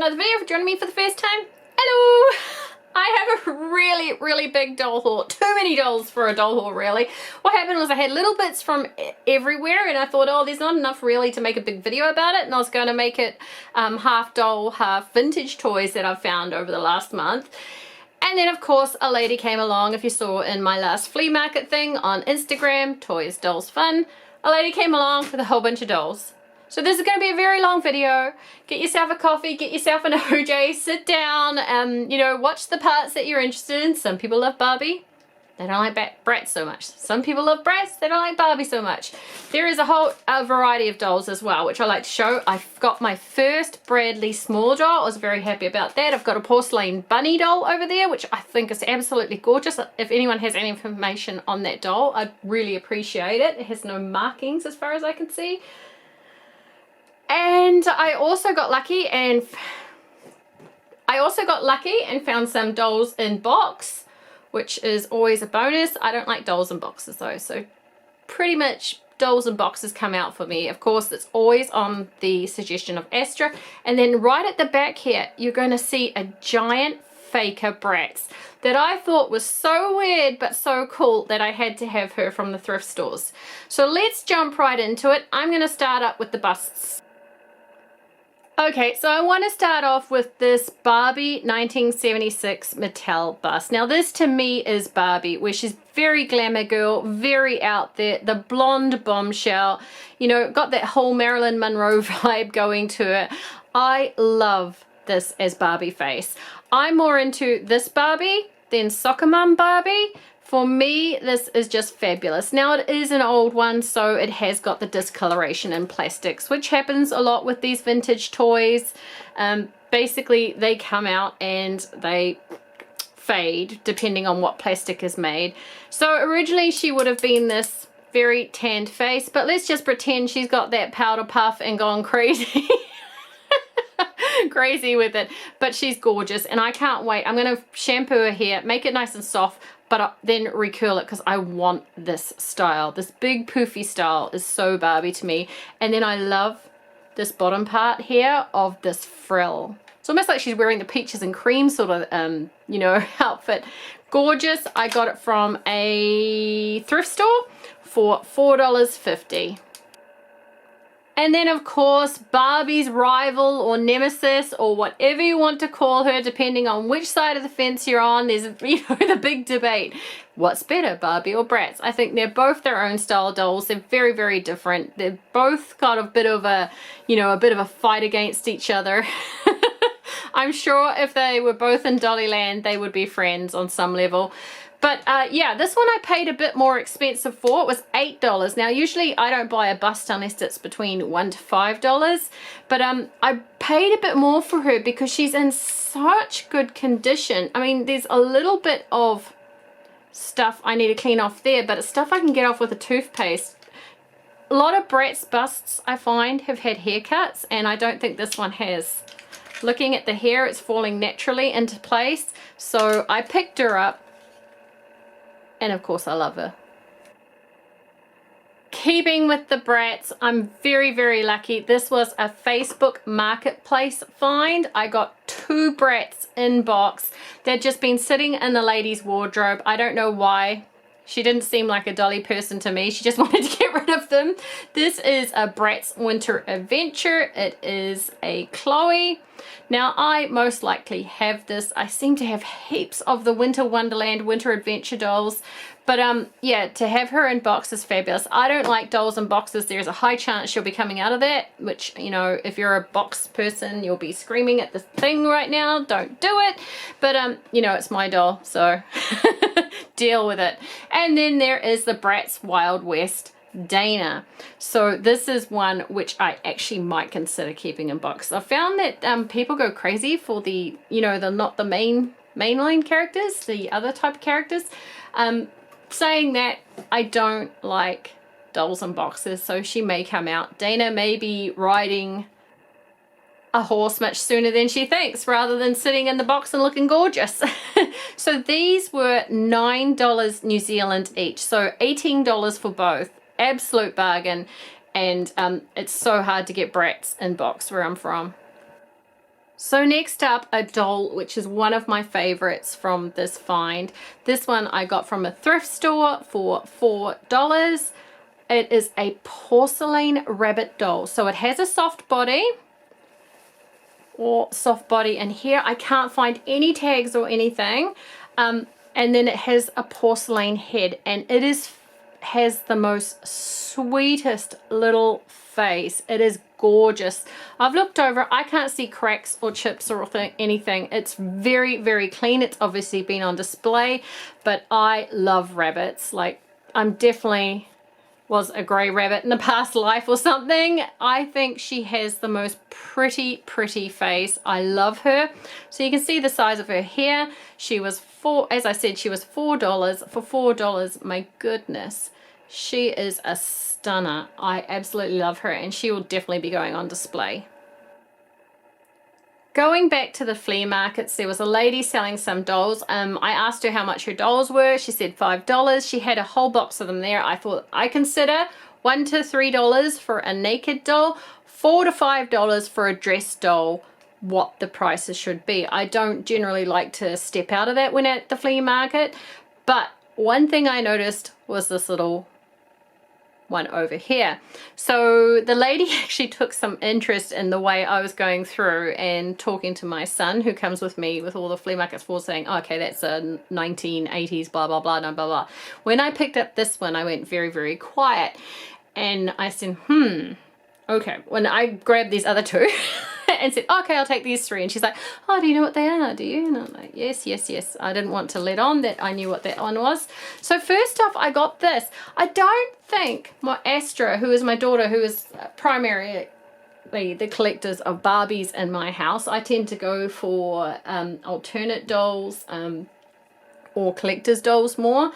another video. For joining me for the first time, hello! I have a really big doll haul. Too many dolls for a doll haul, really. What happened was I had little bits from everywhere and I thought, oh, there's not enough really to make a big video about it, and I was going to make it half doll, half vintage toys that I've found over the last month. And then of course a lady came along, if you saw in my last flea market thing on Instagram, Toys, Dolls, Fun, a lady came along with a whole bunch of dolls. So this is going to be a very long video. Get yourself a coffee, get yourself an OJ, sit down, you know, watch the parts that you're interested in. Some people love Barbie, they don't like Bratz so much. Some people love Bratz, they don't like Barbie so much. There is a whole variety of dolls as well, which I like to show. I've got my first Bradley small doll. I was very happy about that. I've got a porcelain bunny doll over there, which I think is absolutely gorgeous. If anyone has any information on that doll, I'd really appreciate it. It has no markings as far as I can see. And I also got lucky and found some dolls in box, which is always a bonus. I don't like dolls in boxes though, so pretty much dolls in boxes come out for me. Of course, it's always on the suggestion of Astra. And then right at the back here, you're going to see a giant faker Bratz that I thought was so weird but so cool that I had to have her from the thrift stores. So let's jump right into it. I'm going to start up with the busts. Okay, so I want to start off with this Barbie 1976 Mattel bust. Now this to me is Barbie, where she's very glamour girl, very out there, the blonde bombshell, you know, got that whole Marilyn Monroe vibe going to it. I love this as Barbie face. I'm more into this Barbie than Soccer Mom Barbie. For me, this is just fabulous. Now it is an old one, so it has got the discoloration in plastics, which happens a lot with these vintage toys. Basically, they come out and they fade depending on what plastic is made. So originally she would have been this very tanned face, but let's just pretend she's got that powder puff and gone crazy. Crazy with it, but she's gorgeous and I can't wait. I'm going to shampoo her hair, make it nice and soft, but then recurl it because I want this style. This big poofy style is so Barbie to me. And then I love this bottom part here of this frill. It's almost like she's wearing the peaches and cream sort of, you know, outfit. Gorgeous. I got it from a thrift store for $4.50. And then of course Barbie's rival or nemesis or whatever you want to call her, depending on which side of the fence you're on. There's, you know, the big debate. What's better, Barbie or Bratz? I think they're both their own style dolls. They're very different. They've both got a bit of a, you know, a bit of a fight against each other. I'm sure if they were both in Dollyland, they would be friends on some level. But yeah, this one I paid a bit more expensive for. It was $8. Now usually I don't buy a bust unless it's between $1 to $5. But I paid a bit more for her because she's in such good condition. I mean, there's a little bit of stuff I need to clean off there, but it's stuff I can get off with a toothpaste. A lot of Bratz busts I find have had haircuts, and I don't think this one has. Looking at the hair, it's falling naturally into place. So I picked her up. And of course I love her. Keeping with the Bratz, I'm very lucky. This was a Facebook marketplace find. I got 2 Bratz in box. They'd just been sitting in the lady's wardrobe. I don't know why. She didn't seem like a dolly person to me. She just wanted to get rid of them. This is a Bratz Winter Adventure. It is a Chloe. Now I most likely have this. I seem to have heaps of the Winter Wonderland Winter Adventure dolls. But yeah, to have her in box is fabulous. I don't like dolls in boxes. There's a high chance she'll be coming out of that, which, you know, if you're a box person, you'll be screaming at this thing right now. Don't do it. But you know, it's my doll, so deal with it. And then there is the Bratz Wild West Dana. So this is one which I actually might consider keeping in box. I found that people go crazy for the, you know, not the mainline characters, the other type of characters. Saying that, I don't like dolls in boxes, so she may come out. Dana may be riding a horse much sooner than she thinks, rather than sitting in the box and looking gorgeous. So these were $9 New Zealand each, so $18 for both. Absolute bargain. And it's so hard to get Bratz in box where I'm from. So next up, a doll, which is one of my favorites from this find. This one I got from a thrift store for $4. It is a porcelain rabbit doll. So it has a soft body, and here I can't find any tags or anything. And then it has a porcelain head, and it has the most sweetest little face. It is gorgeous. I've looked over, I can't see cracks or chips or anything. It's very, very clean. It's obviously been on display, but I love rabbits. Like, I'm definitely was a grey rabbit in a past life or something. I think she has the most pretty face. I love her. So you can see the size of her hair. She was as I said, she was $4. For $4, my goodness, she is a stunner. I absolutely love her, and she will definitely be going on display. Going back to the flea markets, there was a lady selling some dolls. I asked her how much her dolls were. She said $5. She had a whole box of them there. I thought I consider $1 to $3 for a naked doll, $4 to $5 for a dressed doll, what the prices should be. I don't generally like to step out of that when at the flea market, but one thing I noticed was this little one over here. So the lady actually took some interest in the way I was going through and talking to my son, who comes with me with all the flea markets for, saying, oh, okay, that's a 1980s blah blah blah blah blah. When I picked up this one, I went very quiet, and I said, okay. When I grabbed these other two and said, okay, I'll take these 3, and she's like, oh, do you know what they are, do you? And I'm like, yes. I didn't want to let on that I knew what that one was. So first off, I got this. I don't think my Astra, who is my daughter, who is primarily the collectors of Barbies in my house, I tend to go for alternate dolls or collectors dolls more.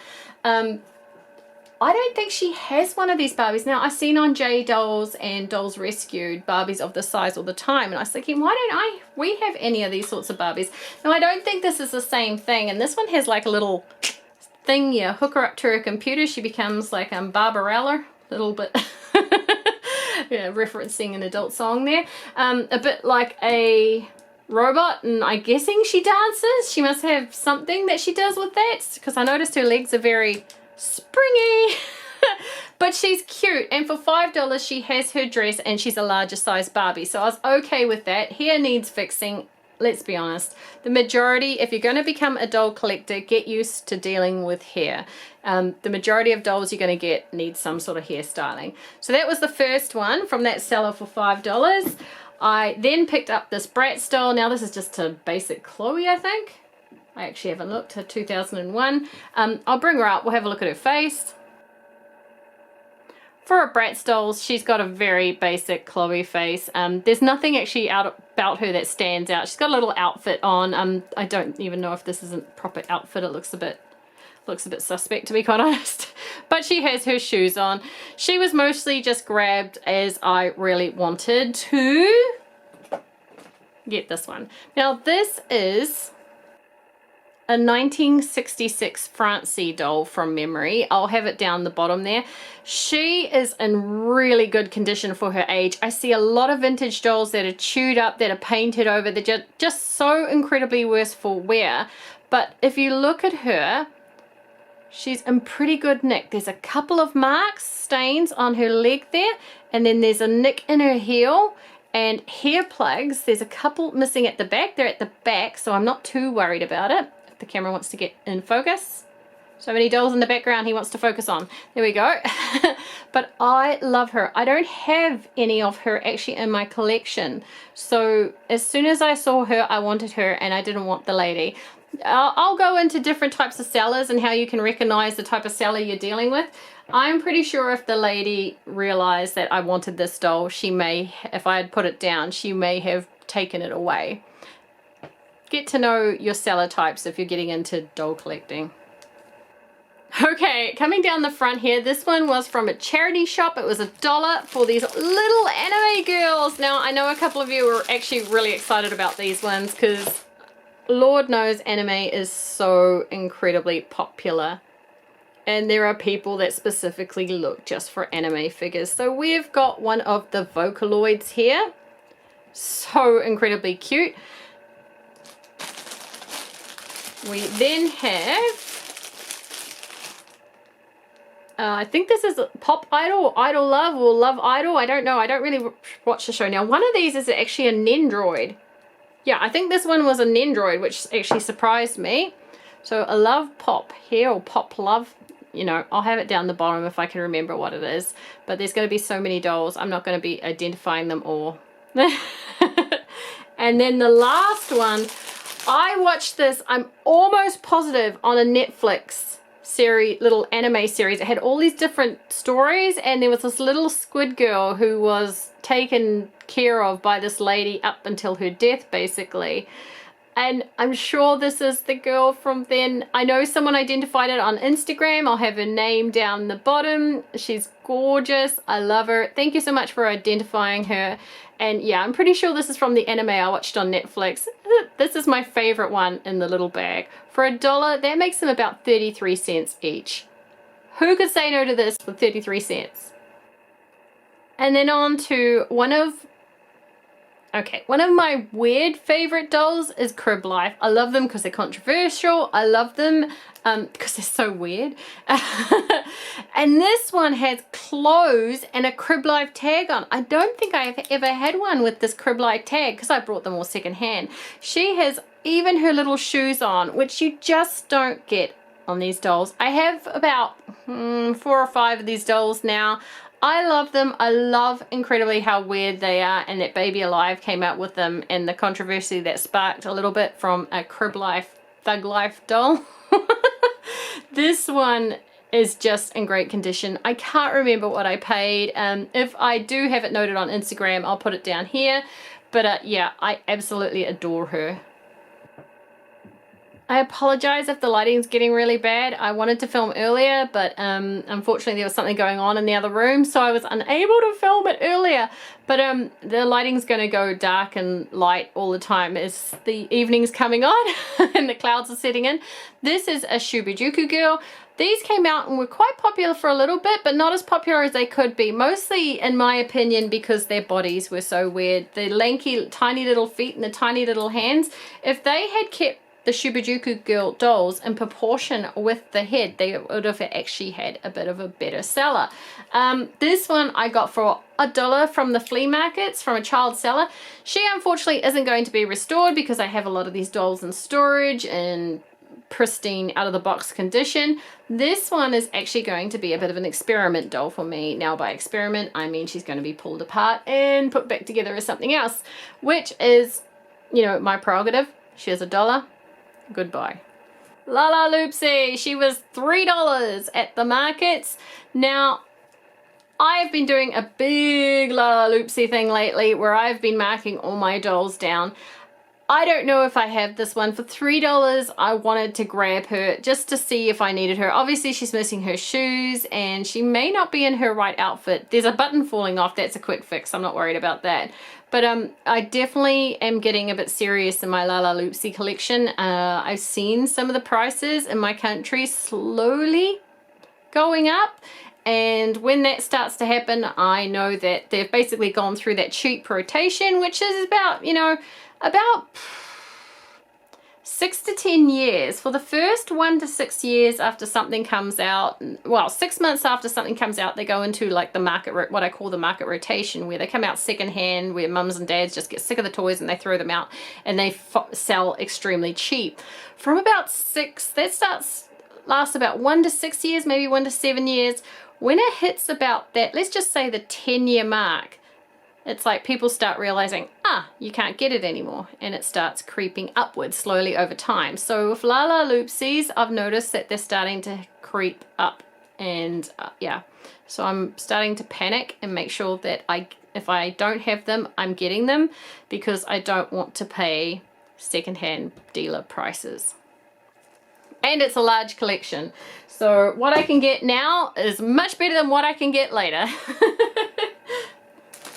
I don't think she has one of these Barbies. Now, I've seen on J Dolls and Dolls Rescued Barbies of this size all the time, and I was thinking, why don't we have any of these sorts of Barbies? Now, I don't think this is the same thing, and this one has like a little thing, you hook her up to her computer, she becomes like Barbarella, a little bit, yeah, referencing an adult song there, a bit like a robot, and I'm guessing she dances. She must have something that she does with that, because I noticed her legs are very springy. But she's cute, and for $5 she has her dress, and she's a larger size Barbie, so I was okay with that. Hair needs fixing, let's be honest. The majority, if you're going to become a doll collector, get used to dealing with hair. The majority of dolls you're going to get need some sort of hairstyling. So that was the first one from that seller for $5. I then picked up this Bratz doll. Now this is just a basic Chloe, I think. I actually haven't looked, to 2001. I'll bring her up, we'll have a look at her face. For a Bratz dolls, she's got a very basic Chloe face. There's nothing actually about her that stands out. She's got a little outfit on. I don't even know if this is a proper outfit. It looks a bit suspect, to be quite honest. But she has her shoes on. She was mostly just grabbed as I really wanted to get this one. Now this is a 1966 Francie doll from memory. I'll have it down the bottom there. She is in really good condition for her age. I see a lot of vintage dolls that are chewed up, that are painted over. They're just so incredibly worse for wear. But if you look at her, she's in pretty good nick. There's a couple of marks, stains on her leg there, and then there's a nick in her heel. And hair plugs, there's a couple missing at the back. They're at the back, so I'm not too worried about it. The camera wants to get in focus. So many dolls in the background he wants to focus on. There we go. But I love her. I don't have any of her actually in my collection. So as soon as I saw her, I wanted her, and I didn't want the lady. I'll go into different types of sellers and how you can recognize the type of seller you're dealing with. I'm pretty sure if the lady realized that I wanted this doll, she may, if I had put it down, she may have taken it away. Get to know your seller types if you're getting into doll collecting. Okay, coming down the front here, this one was from a charity shop. It was $1 for these little anime girls. Now, I know a couple of you were actually really excited about these ones because Lord knows anime is so incredibly popular. And there are people that specifically look just for anime figures. So we've got one of the Vocaloids here. So incredibly cute. We then have, I think this is Pop Idol or Idol Love or Love Idol. I don't know. I don't really watch the show now. One of these is actually a Nendroid. Yeah, I think this one was a Nendroid, which actually surprised me. So a Love Pop here, or Pop Love. You know, I'll have it down the bottom if I can remember what it is. But there's going to be so many dolls. I'm not going to be identifying them all. And then the last one, I watched this, I'm almost positive, on a Netflix series, little anime series. It had all these different stories, and there was this little squid girl who was taken care of by this lady up until her death, basically. And I'm sure this is the girl from then. I know someone identified it on Instagram. I'll have her name down the bottom. She's gorgeous. I love her. Thank you so much for identifying her. And yeah, I'm pretty sure this is from the anime I watched on Netflix. This is my favorite one in the little bag. For $1, that makes them about 33 cents each. Who could say no to this for 33 cents? And then on to one of my weird favorite dolls is Crib Life. I love them because they're controversial. I love them because they're so weird. And this one has clothes and a Crib Life tag on. I don't think I've ever had one with this Crib Life tag because I brought them all secondhand. She has even her little shoes on, which you just don't get on these dolls. I have about 4 or 5 of these dolls now. I love them. I love incredibly how weird they are, and that Baby Alive came out with them, and the controversy that sparked a little bit from a Crib Life Thug Life doll. This one is just in great condition. I can't remember what I paid. If I do have it noted on Instagram, I'll put it down here. But yeah, I absolutely adore her. I apologize if the lighting's getting really bad. I wanted to film earlier, but unfortunately there was something going on in the other room, so I was unable to film it earlier. But the lighting's going to go dark and light all the time as the evening's coming on and the clouds are setting in. This is a Shubujuku girl. These came out and were quite popular for a little bit, but not as popular as they could be. Mostly, in my opinion, because their bodies were so weird. The lanky, tiny little feet and the tiny little hands. If they had kept the Shubujuku girl dolls in proportion with the head, they would have actually had a bit of a better seller. This one I got for $1 from the flea markets, from a child seller. She unfortunately isn't going to be restored because I have a lot of these dolls in storage in pristine, out of the box condition. This one is actually going to be a bit of an experiment doll for me. Now by experiment, I mean she's going to be pulled apart and put back together as something else, which is, you know, my prerogative. She is $1. Goodbye. Lalaloopsy, she was $3 at the markets. Now, I've been doing a big Lalaloopsy thing lately where I've been marking all my dolls down. I don't know if I have this one. For $3, I wanted to grab her just to see if I needed her. Obviously, she's missing her shoes and she may not be in her right outfit. There's a button falling off. That's a quick fix. I'm not worried about that. But I definitely am getting a bit serious in my Lalaloopsy collection. I've seen some of the prices in my country slowly going up. And when that starts to happen, I know that they've basically gone through that cheap rotation, which is about, you know, about 6 to 10 years. For the first 1 to 6 years after something comes out, well, 6 months after something comes out, they go into like the market, what I call the market rotation, where they come out secondhand, where mums and dads just get sick of the toys and they throw them out and they sell extremely cheap. From about 6, that lasts about 1 to 6 years, maybe 1 to 7 years. When it hits about that, let's just say the 10-year mark, it's like people start realizing, you can't get it anymore, and it starts creeping upwards slowly over time. So with Lalaloopsies, I've noticed that they're starting to creep up, and yeah, so I'm starting to panic and make sure that if I don't have them, I'm getting them, because I don't want to pay secondhand dealer prices. And it's a large collection, so what I can get now is much better than what I can get later.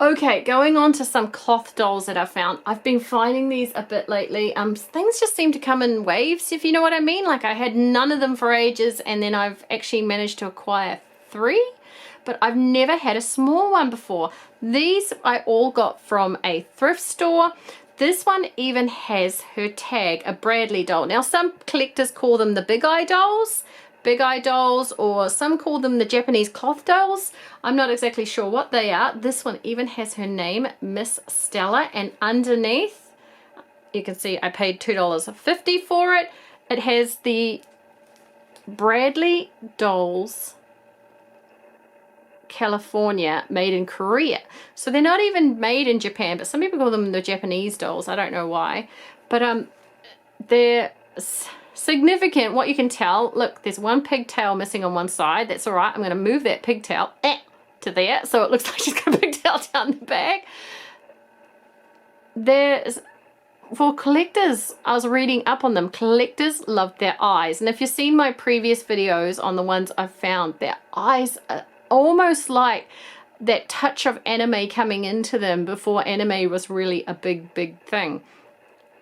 Okay, going on to some cloth dolls that I've found. I've been finding these a bit lately. Things just seem to come in waves, if you know what I mean. Like I had none of them for ages, and then I've actually managed to acquire 3, but I've never had a small one before. These I all got from a thrift store. This one even has her tag, a Bradley doll. Now some collectors call them the Big Eye dolls, or some call them the Japanese cloth dolls. I'm not exactly sure what they are. This one even has her name, Miss Stella, and underneath you can see I paid $2.50 for it. It has the Bradley Dolls California, made in Korea. So they're not even made in Japan, but some people call them the Japanese dolls. I don't know why, but they're significant. What you can tell, look, there's one pigtail missing on one side. That's all right. I'm going to move that pigtail to there, so it looks like she's got a pigtail down the back. There's, for collectors, I was reading up on them, collectors love their eyes, and if you've seen my previous videos on the ones I've found, their eyes are almost like that touch of anime coming into them before anime was really a big thing.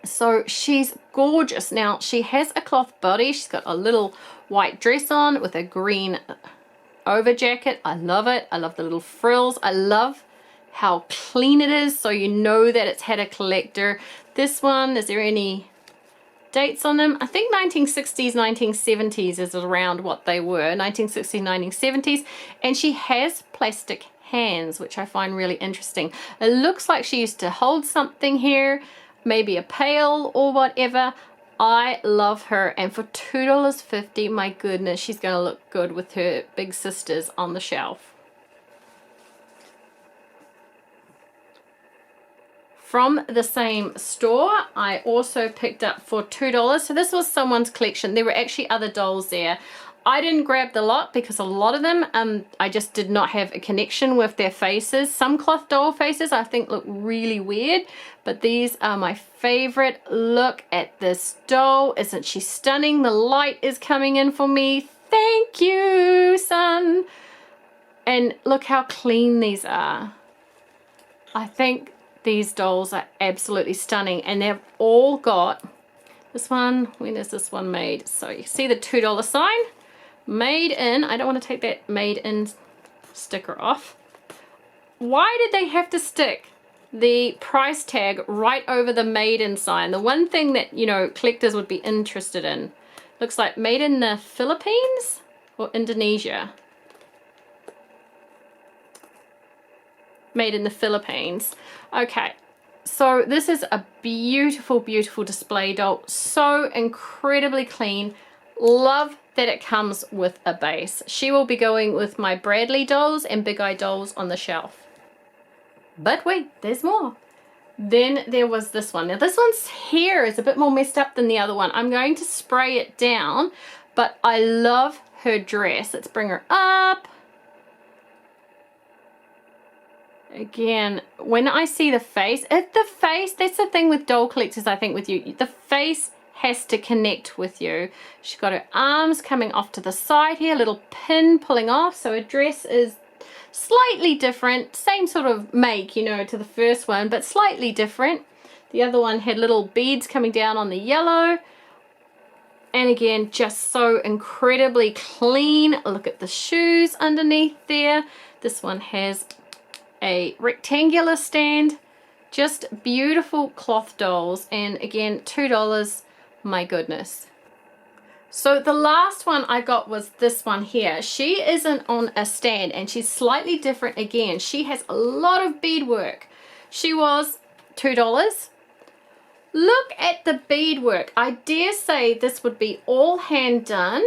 So she's gorgeous. Now she has a cloth body. She's got a little white dress on with a green over jacket. I love it. I love the little frills. I love how clean it is, so you know that it's had a collector. This one, is there any dates on them? I think 1960s, 1970s is around what they were, 1960s, 1970s, and she has plastic hands, which I find really interesting. It looks like she used to hold something here, maybe a pail or whatever. I love her, and for $2.50, my goodness, she's going to look good with her big sisters on the shelf. From the same store, I also picked up for $2. So this was someone's collection. There were actually other dolls there. I didn't grab the lot because a lot of them, I just did not have a connection with their faces. Some cloth doll faces I think look really weird, but these are my favorite. Look at this doll. Isn't she stunning? The light is coming in for me. Thank you, son. And look how clean these are. I think these dolls are absolutely stunning, and they've all got this one. When is this one made? So you see the $2 sign, made in. I don't want to take that made in sticker off. Why did they have to stick the price tag right over the made in sign? The one thing that, you know, collectors would be interested in. Looks like made in the Philippines or Indonesia. Made in the Philippines. Okay, so this is a beautiful display doll, so incredibly clean. Love that it comes with a base. She will be going with my Bradley dolls and Big Eye dolls on the shelf. But wait, there's more. Then there was this one. Now this one's hair is a bit more messed up than the other one. I'm going to spray it down, but I love her dress. Let's bring her up. Again, when I see the face, that's the thing with doll collectors, I think, with you. The face has to connect with you. She's got her arms coming off to the side here, a little pin pulling off. So her dress is slightly different. Same sort of make, you know, to the first one, but slightly different. The other one had little beads coming down on the yellow. And again, just so incredibly clean. Look at the shoes underneath there. This one has a rectangular stand. Just beautiful cloth dolls, and again, $2. My goodness. So the last one I got was this one here. She isn't on a stand, and she's slightly different again. She has a lot of beadwork. She was $2. Look at the beadwork. I dare say this would be all hand done,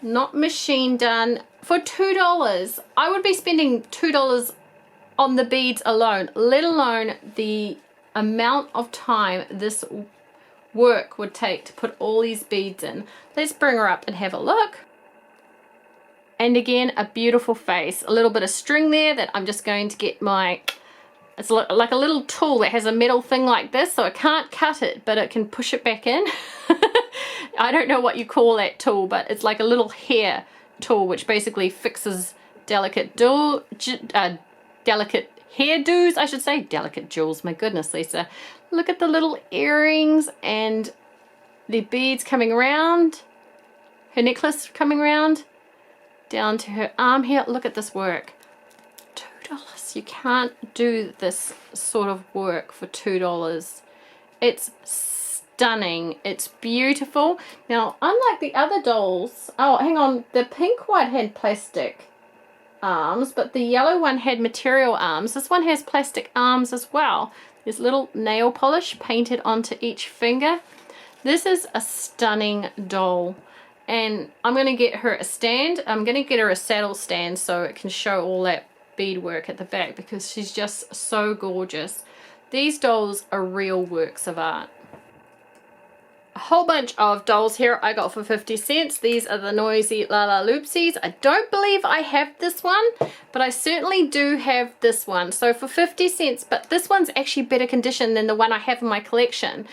not machine done. For $2, I would be spending $2 on the beads alone, let alone the amount of time this work would take to put all these beads in. Let's bring her up and have a look. And again, a beautiful face. A little bit of string there that I'm just going to get my, it's like a little tool that has a metal thing like this, so I can't cut it, but it can push it back in. I don't know what you call that tool, but it's like a little hair tool, which basically fixes delicate hairdos, I should say. Delicate jewels, my goodness, Lisa. Look at the little earrings and the beads coming around. Her necklace coming around down to her arm here. Look at this work. $2. You can't do this sort of work for $2. It's stunning. It's beautiful. Now, unlike the other dolls, oh, hang on, the pink one had plastic arms, but the yellow one had material arms. This one has plastic arms as well. There's little nail polish painted onto each finger. This is a stunning doll, and I'm going to get her a stand. I'm going to get her a saddle stand so it can show all that beadwork at the back, because she's just so gorgeous. These dolls are real works of art. A whole bunch of dolls here I got for 50 cents. These are the noisy Lalaloopsies. I don't believe I have this one, but I certainly do have this one. So for 50 cents, but this one's actually better condition than the one I have in my collection,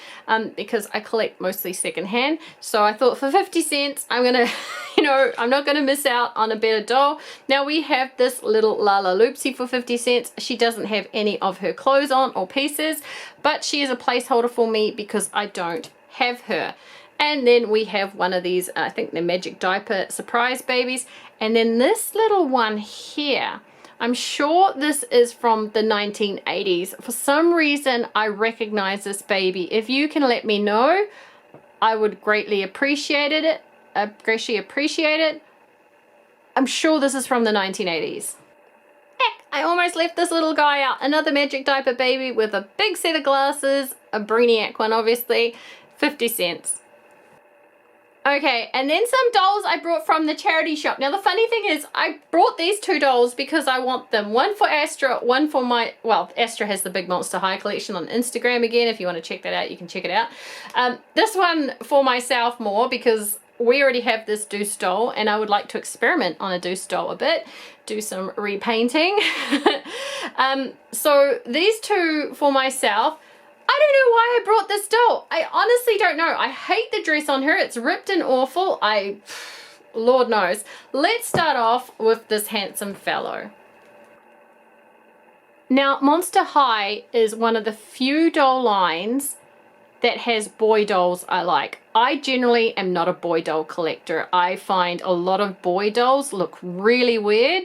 because I collect mostly secondhand. So I thought for 50 cents, I'm gonna, you know, I'm not gonna miss out on a better doll. Now we have this little Lalaloopsy for 50 cents. She doesn't have any of her clothes on or pieces, but she is a placeholder for me because I don't have her. And then we have one of these, I think they're Magic Diaper Surprise babies. And then this little one here, I'm sure this is from the 1980s. For some reason, I recognize this baby. If you can let me know, I would greatly appreciate it. I'm sure this is from the 1980s. Heck, I almost left this little guy out. Another Magic Diaper baby with a big set of glasses, a Brainiac one obviously, 50 cents. Okay, and then some dolls I brought from the charity shop. Now the funny thing is, I brought these two dolls because I want them. One for Astra, one for my, well, Astra has the Big Monster High collection on Instagram again. If you want to check that out, you can check it out. This one for myself more because we already have this Deuce doll and I would like to experiment on a Deuce doll a bit, do some repainting. So these two for myself. I don't know why I brought this doll. I honestly don't know. I hate the dress on her. It's ripped and awful. Lord knows. Let's start off with this handsome fellow. Now, Monster High is one of the few doll lines that has boy dolls I like. I generally am not a boy doll collector. I find a lot of boy dolls look really weird.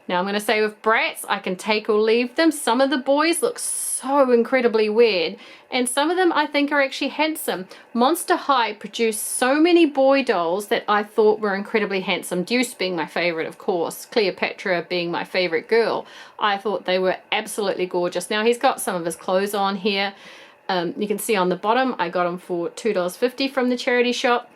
Now I'm going to say with Bratz, I can take or leave them. Some of the boys look so incredibly weird, and some of them I think are actually handsome. Monster High produced so many boy dolls that I thought were incredibly handsome. Deuce being my favorite, of course. Cleopatra being my favorite girl. I thought they were absolutely gorgeous. Now he's got some of his clothes on here. You can see on the bottom, I got him for $2.50 from the charity shop.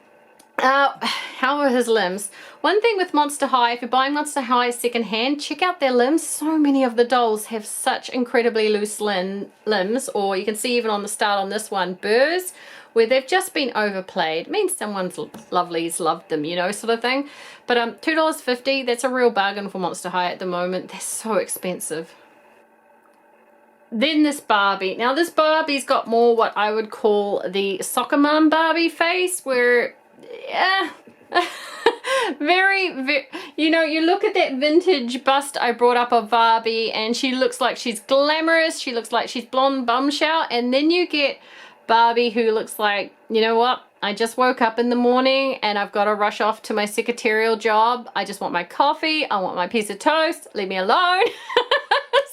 How are his limbs? One thing with Monster High, if you're buying Monster High secondhand, check out their limbs. So many of the dolls have such incredibly loose limbs, or you can see even on the start on this one, burrs, where they've just been overplayed. It means someone's lovelies loved them, you know, sort of thing. But $2.50, that's a real bargain for Monster High at the moment. They're so expensive. Then this Barbie. Now this Barbie's got more what I would call the soccer mom Barbie face, where yeah, very, you know, you look at that vintage bust I brought up of Barbie and she looks like she's glamorous, she looks like she's blonde bombshell, and then you get Barbie who looks like, you know what, I just woke up in the morning and I've got to rush off to my secretarial job. I just want my coffee, I want my piece of toast, leave me alone.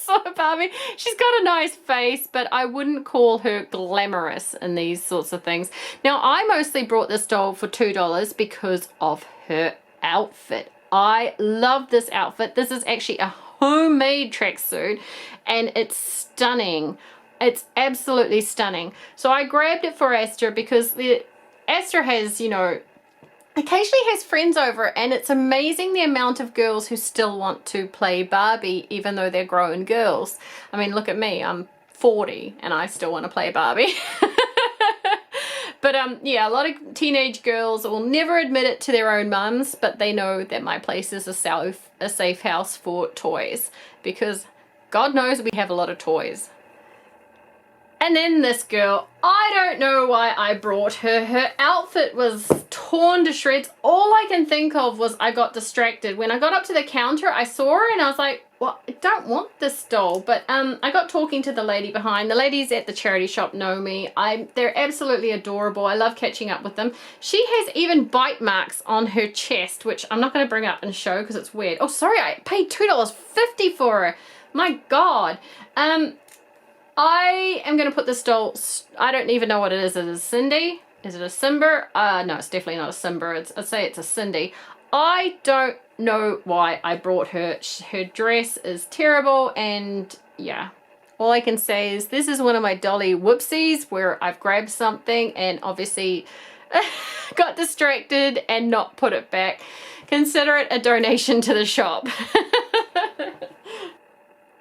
So Barbie, she's got a nice face, but I wouldn't call her glamorous in these sorts of things. Now, I mostly brought this doll for $2 because of her outfit. I love this outfit. This is actually a homemade tracksuit and it's stunning. It's absolutely stunning. So I grabbed it for Astra because Astra has, you know, occasionally has friends over, and it's amazing the amount of girls who still want to play Barbie even though they're grown girls. I mean, look at me, I'm 40 and I still want to play Barbie. But yeah, a lot of teenage girls will never admit it to their own mums, but they know that my place is a safe house for toys, because God knows we have a lot of toys. And then this girl, I don't know why I brought her. Her outfit was torn to shreds. All I can think of was I got distracted. When I got up to the counter, I saw her and I was like, well, I don't want this doll. But I got talking to the lady behind. The ladies at the charity shop know me. They're absolutely adorable. I love catching up with them. She has even bite marks on her chest, which I'm not going to bring up and show because it's weird. Oh, sorry, I paid $2.50 for her. My God. I am going to put this doll, I don't even know what it is. Is it a Cindy? Is it a Simba? No, it's definitely not a Simba. I'd say it's a Cindy. I don't know why I brought her. Her dress is terrible, and yeah. All I can say is this is one of my dolly whoopsies where I've grabbed something and obviously got distracted and not put it back. Consider it a donation to the shop.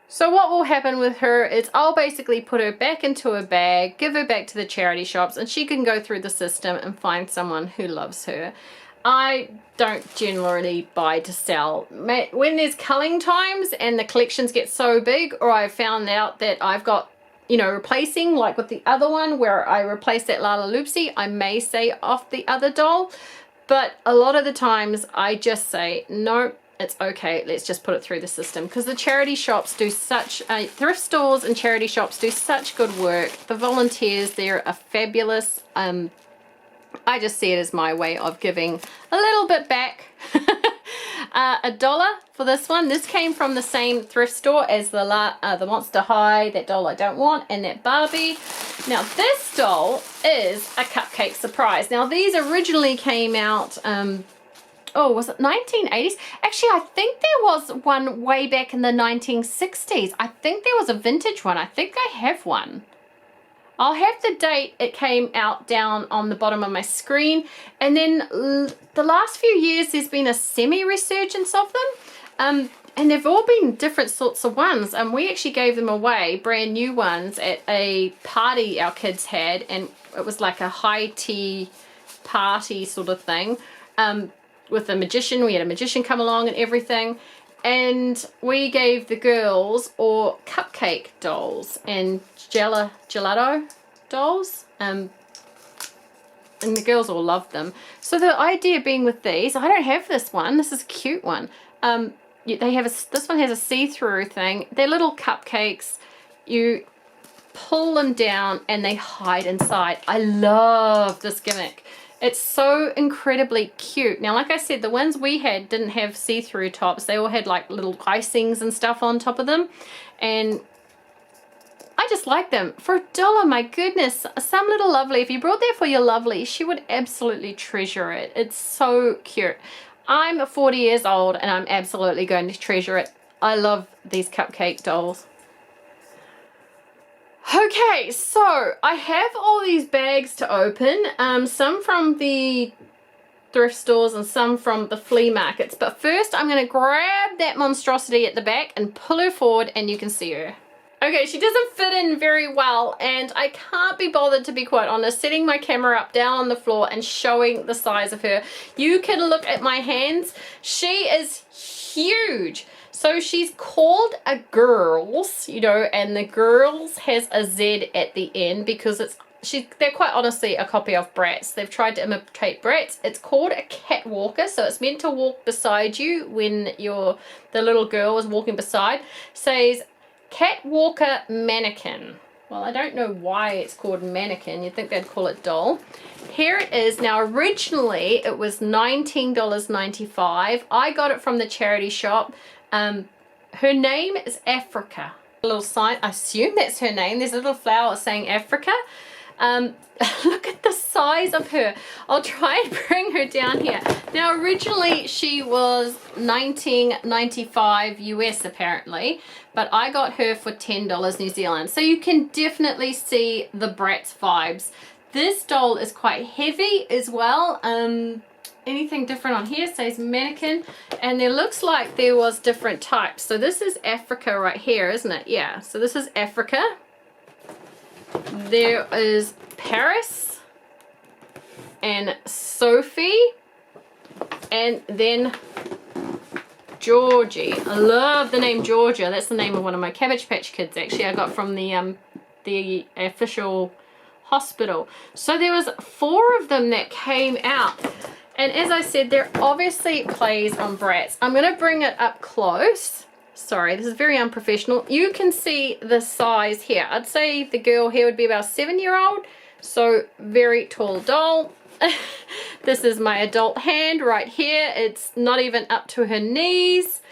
So what will happen with her is I'll basically put her back into a bag, give her back to the charity shops, and she can go through the system and find someone who loves her. I don't generally buy to sell. When there's culling times and the collections get so big, or I've found out that I've got, you know, replacing, like with the other one where I replaced that Lalaloopsy, I may say off the other doll. But a lot of the times I just say, no, it's okay, let's just put it through the system, because the charity shops do such, thrift stores and charity shops do such good work. The volunteers there are fabulous. I just see it as my way of giving a little bit back. $1 for this one. This came from the same thrift store as the Monster High, that doll I don't want, and that Barbie. Now this doll is a Cupcake Surprise. Now these originally came out, oh, was it 1980s? Actually, I think there was one way back in the 1960s. I think there was a vintage one. I think I have one. I'll have the date it came out down on the bottom of my screen. And then the last few years, there's been a semi-resurgence of them. And they've all been different sorts of ones. And we actually gave them away, brand new ones, at a party our kids had. And it was like a high tea party sort of thing. With a magician, we had a magician come along and everything. And we gave the girls all cupcake dolls and gelato dolls. And the girls all loved them. So the idea being with these, I don't have this one. This is a cute one. They have this one has a see-through thing. They're little cupcakes. You pull them down and they hide inside. I love this gimmick. It's so incredibly cute. Now, like I said, the ones we had didn't have see-through tops. They all had like little icings and stuff on top of them. And I just like them. For $1, my goodness, some little lovely. If you brought that for your lovely, she would absolutely treasure it. It's so cute. I'm 40 years old and I'm absolutely going to treasure it. I love these cupcake dolls. Okay, so I have all these bags to open, some from the thrift stores and some from the flea markets. But first I'm going to grab that monstrosity at the back and pull her forward and you can see her. Okay, she doesn't fit in very well and I can't be bothered, to be quite honest, setting my camera up down on the floor and showing the size of her. You can look at my hands. She is huge. So she's called a girls, you know, and the girls has a Z at the end because they're quite honestly a copy of Bratz. They've tried to imitate Bratz. It's called a Catwalker, so it's meant to walk beside you when the little girl is walking beside. Says Catwalker mannequin. Well, I don't know why it's called mannequin. You'd think they'd call it doll. Here it is. Now, originally it was $19.95. I got it from the charity shop. Her name is Africa. A little sign, I assume that's her name. There's a little flower saying Africa. Look at the size of her. I'll try and bring her down here. Now, originally she was $19.95 US apparently, but I got her for $10 New Zealand. So you can definitely see the Bratz vibes. This doll is quite heavy as well. Anything different on here says mannequin, and there looks like there was different types. So this is Africa right here, isn't it? Yeah, so this is Africa. There is Paris and Sophie, and then Georgie. I love the name Georgia. That's the name of one of my Cabbage Patch Kids actually. I got from the official hospital. So there was 4 of them that came out. And as I said, there obviously plays on Bratz. I'm going to bring it up close. Sorry, this is very unprofessional. You can see the size here. I'd say the girl here would be about a 7-year-old. So very tall doll. This is my adult hand right here. It's not even up to her knees.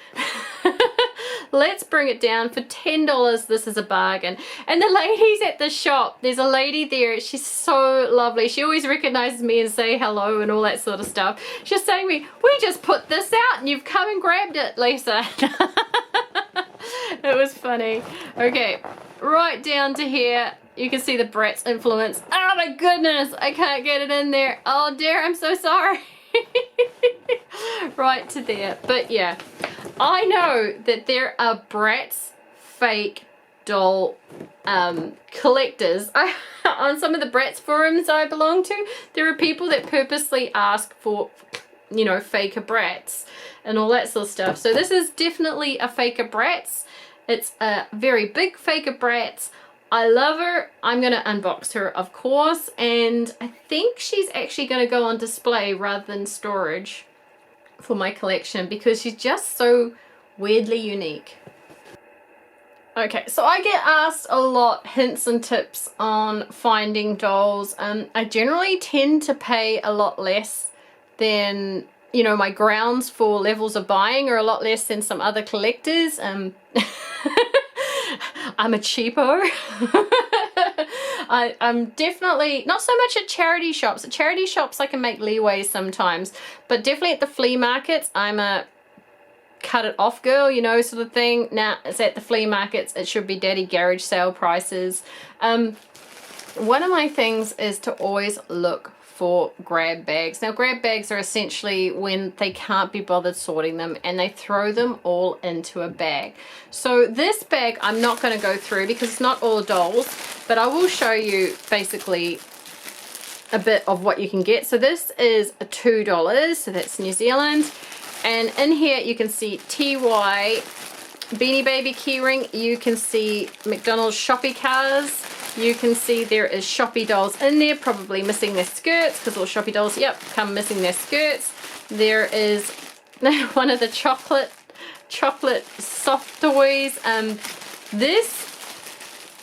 let's bring it down for $10. This is a bargain. And the ladies at the shop, there's a lady there, she's so lovely. She always recognizes me and say hello and all that sort of stuff. She's saying to me, we just put this out and you've come and grabbed it, Lisa. It was funny. Okay, right down to here. You can see the Bratz influence. Oh my goodness, I can't get it in there. Oh dear, I'm so sorry. Right to there. But yeah, I know that there are Bratz fake doll collectors. On some of the Bratz forums I belong to, there are people that purposely ask for, you know, faker Bratz and all that sort of stuff. So this is definitely a faker Bratz. It's a very big faker Bratz. I love her. I'm going to unbox her, of course, and I think she's actually going to go on display rather than storage for my collection because she's just so weirdly unique. Okay, so I get asked a lot hints and tips on finding dolls. I generally tend to pay a lot less than, you know, my grounds for levels of buying are a lot less than some other collectors. I'm a cheapo. I'm definitely not so much at charity shops. At charity shops I can make leeway sometimes, but definitely at the flea markets I'm a cut it off girl, you know, sort of thing. Now it's at the flea markets, it should be daddy garage sale prices. One of my things is to always look for grab bags. Now grab bags are essentially when they can't be bothered sorting them and they throw them all into a bag. So this bag I'm not going to go through because it's not all dolls, but I will show you basically a bit of what you can get. So this is $2, so that's New Zealand, and in here you can see TY Beanie Baby keyring, you can see McDonald's Shoppie cars. You can see there is Shoppie Dolls in there, probably missing their skirts because all Shoppie Dolls, yep, come missing their skirts. There is one of the chocolate soft toys. This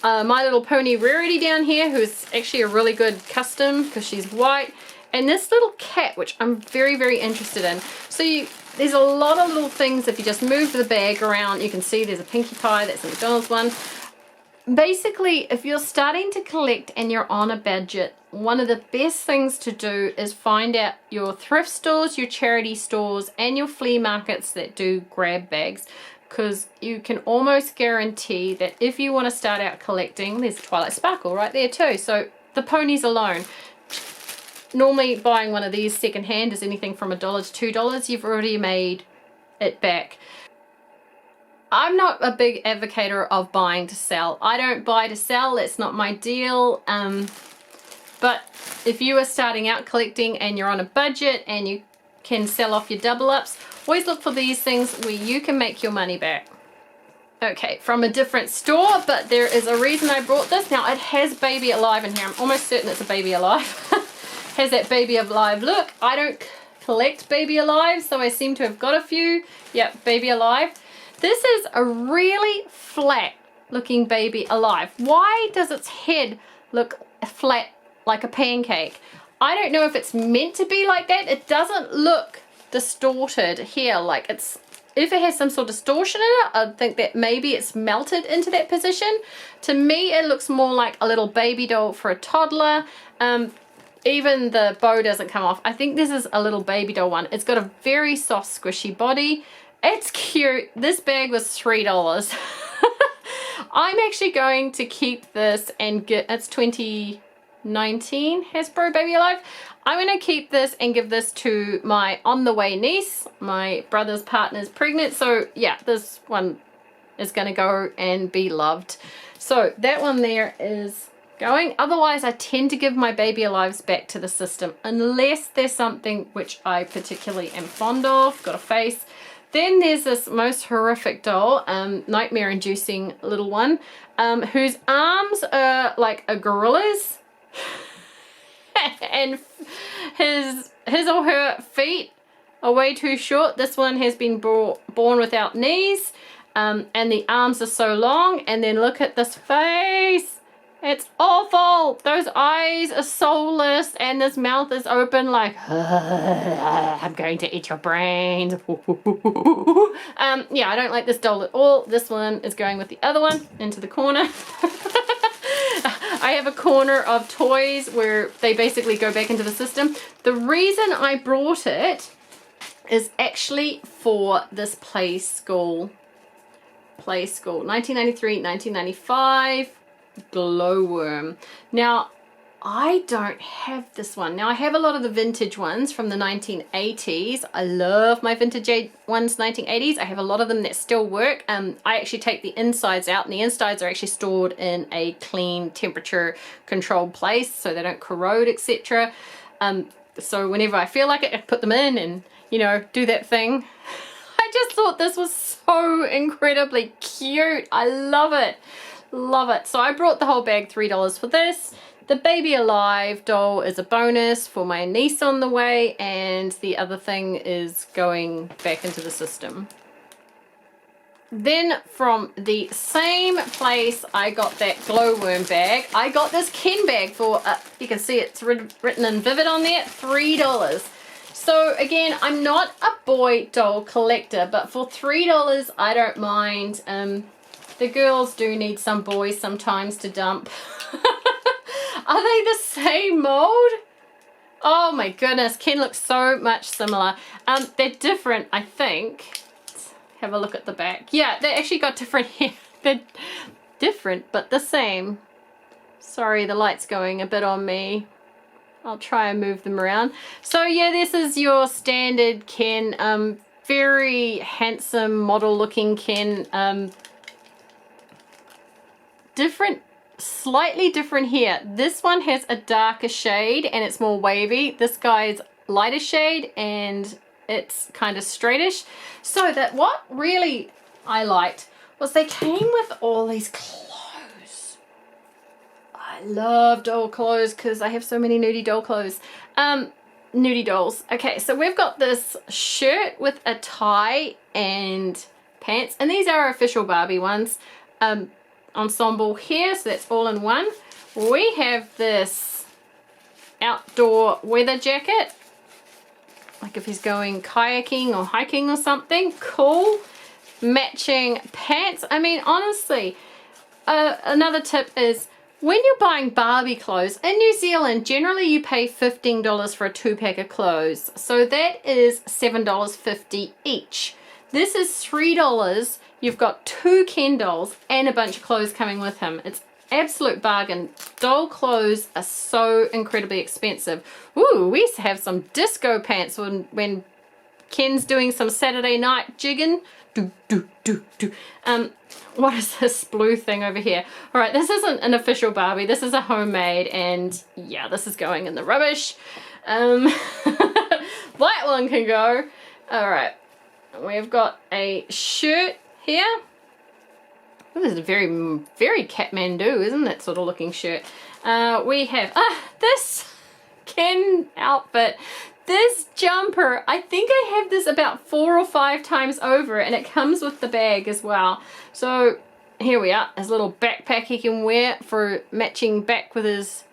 My Little Pony Rarity down here, who's actually a really good custom because she's white. And this little cat, which I'm very, very interested in. So there's a lot of little things. If you just move the bag around, you can see there's a Pinkie Pie, that's a McDonald's one. Basically, if you're starting to collect and you're on a budget, one of the best things to do is find out your thrift stores, your charity stores, and your flea markets that do grab bags, because you can almost guarantee that if you want to start out collecting, there's Twilight Sparkle right there too. So the ponies alone, normally buying one of these secondhand is anything from $1 to $2. You've already made it back. I'm not a big advocator of buying to sell. I don't buy to sell, that's not my deal. But if you are starting out collecting and you're on a budget and you can sell off your double ups, always look for these things where you can make your money back. Okay, from a different store, but there is a reason I brought this. Now it has Baby Alive in here. I'm almost certain it's a Baby Alive. Has that Baby Alive look. I don't collect Baby Alive, so I seem to have got a few. Yep, Baby Alive. This is a really flat looking Baby Alive. Why does its head look flat like a pancake? I don't know if it's meant to be like that. It doesn't look distorted here. Like it's, if it has some sort of distortion in it, I think that maybe it's melted into that position. To me, it looks more like a little baby doll for a toddler. Even the bow doesn't come off. I think this is a little baby doll one. It's got a very soft, squishy body. It's cute. This bag was $3. I'm actually going to keep this and get, it's 2019 Hasbro Baby Alive. I'm going to keep this and give this to my on the way niece. My brother's partner's pregnant. So yeah, this one is going to go and be loved. So that one there is going. Otherwise, I tend to give my Baby Alives back to the system unless there's something which I particularly am fond of. Got a face. Then there's this most horrific doll, nightmare-inducing little one, whose arms are like a gorilla's, and his or her feet are way too short. This one has been born without knees, and the arms are so long. And then look at this face. It's awful. Those eyes are soulless and this mouth is open like, I'm going to eat your brains. Yeah, I don't like this doll at all. This one is going with the other one into the corner. I have a corner of toys where they basically go back into the system. The reason I brought it is actually for this play school. 1993, 1995 glowworm. Now, I don't have this one. Now, I have a lot of the vintage ones from the 1980s. I love my vintage ones, 1980s. I have a lot of them that still work. I actually take the insides out, and the insides are actually stored in a clean, temperature controlled place so they don't corrode, etc. So whenever I feel like it, I put them in and, you know, do that thing. I just thought this was so incredibly cute. I love it. Love it. So I brought the whole bag, $3 for this. The Baby Alive doll is a bonus for my niece on the way, and the other thing is going back into the system. Then from the same place I got that glowworm bag, I got this Ken bag for, you can see it's written in vivid on there, $3. So again, I'm not a boy doll collector, but for $3 I don't mind. The girls do need some boys sometimes to dump. Are they the same mold? Oh my goodness, Ken looks so much similar. They're different, I think. Let's have a look at the back. Yeah, they actually got different hair. They're different, but the same. Sorry, the light's going a bit on me. I'll try and move them around. So yeah, this is your standard Ken. Very handsome, model-looking Ken. Different. Slightly different here. This one has a darker shade and it's more wavy. This guy's lighter shade and it's kind of straightish. So that what really I liked was they came with all these clothes. I love doll clothes because I have so many nudie doll clothes. Nudie dolls. Okay, so we've got this shirt with a tie and pants, and these are official Barbie ones. Ensemble here, so that's all in one. We have this outdoor weather jacket, like if he's going kayaking or hiking or something. Cool. Matching pants. I mean, honestly, another tip is when you're buying Barbie clothes in New Zealand, generally you pay $15 for a 2-pack of clothes, so that is $7.50 each. This is $3. You've got 2 Ken dolls and a bunch of clothes coming with him. It's absolute bargain. Doll clothes are so incredibly expensive. Ooh, we used to have some disco pants when Ken's doing some Saturday night jigging. What is this blue thing over here? All right, this isn't an official Barbie. This is a homemade, and yeah, this is going in the rubbish. That one can go. All right, we've got a shirt here. Oh, this is a very, very Kathmandu, isn't it, sort of looking shirt. We have this Ken outfit. This jumper, I think I have this about 4 or 5 times over, and it comes with the bag as well. So here we are, his little backpack he can wear for matching back with his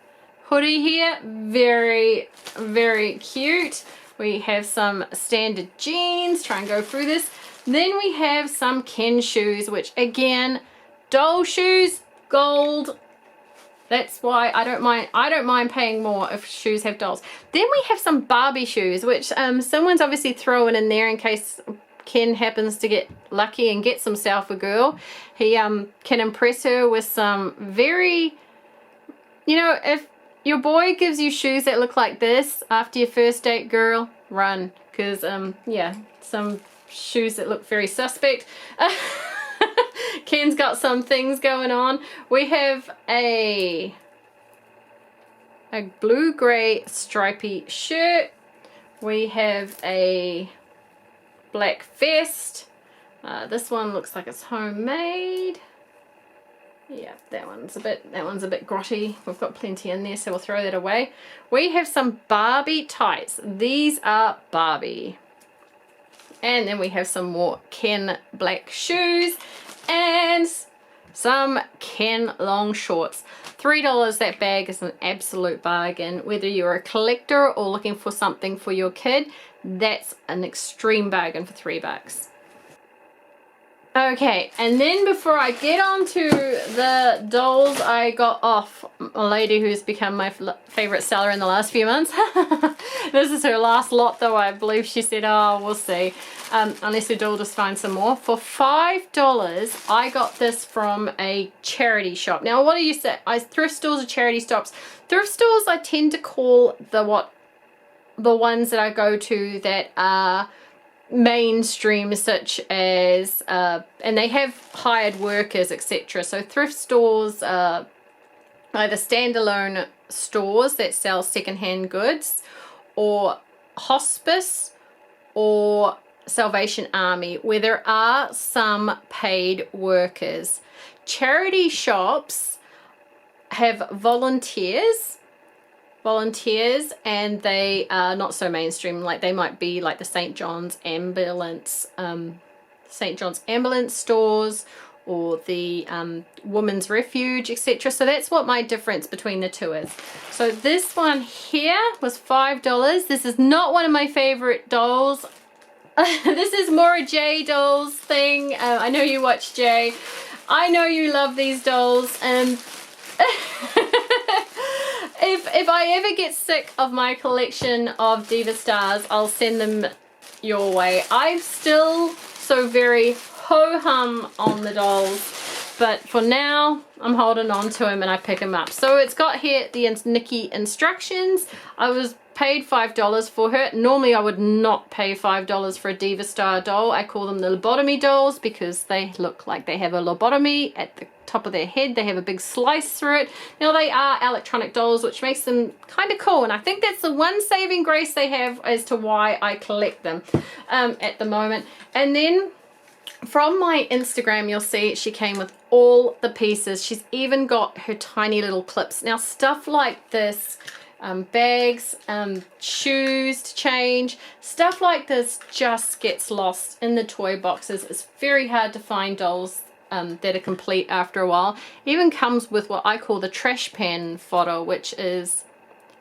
hoodie here. Very, very cute. We have some standard jeans, try and go through this. Then we have some Ken shoes, which again, doll shoes, gold. That's why I don't mind paying more if shoes have dolls. Then we have some Barbie shoes, which someone's obviously throwing in there in case Ken happens to get lucky and gets himself a girl. He can impress her with some very, you know, if your boy gives you shoes that look like this after your first date, girl, run. Because, yeah, some shoes that look very suspect. Ken's got some things going on. We have a blue-gray stripy shirt. We have a black vest. This one looks like it's homemade. Yeah, that one's a bit grotty. We've got plenty in there, so we'll throw that away. We have some Barbie tights. These are Barbie. And then we have some more Ken black shoes. And Some Ken long shorts. $3 that bag is an absolute bargain. Whether you're a collector or looking for something for your kid, that's an extreme bargain for $3. Okay, and then before I get on to the dolls, I got off a lady who's become my favorite seller in the last few months. This is her last lot though, I believe. She said, oh, we'll see, unless her doll just finds some more. For $5, I got this from a charity shop. Now, what do you say? Thrift stores or charity shops? Thrift stores I tend to call the ones that I go to that are mainstream, such as and they have hired workers, etc. So thrift stores are either standalone stores that sell secondhand goods, or hospice, or Salvation Army, where there are some paid workers. Charity shops have volunteers, and they are not so mainstream. Like they might be like the St. John's Ambulance stores, or the Women's Refuge, etc. So that's what my difference between the two is. So this one here was $5. This is not one of my favorite dolls. This is more a Jay dolls thing. I know you watch Jay. I know you love these dolls, and if I ever get sick of my collection of Diva Stars, I'll send them your way. I'm still so very ho-hum on the dolls, but for now I'm holding on to them and I pick them up. So it's got here the Nikki instructions. I was paid $5 for her. Normally I would not pay $5 for a Diva Star doll. I call them the lobotomy dolls because they look like they have a lobotomy at the top of their head. They have a big slice through it. Now they are electronic dolls, which makes them kind of cool, and I think that's the one saving grace they have as to why I collect them at the moment. And then from my Instagram, you'll see she came with all the pieces. She's even got her tiny little clips. Now stuff like this, bags, shoes to change, stuff like this just gets lost in the toy boxes. It's very hard to find dolls that are complete after a while. Even comes with what I call the trash pan photo, which is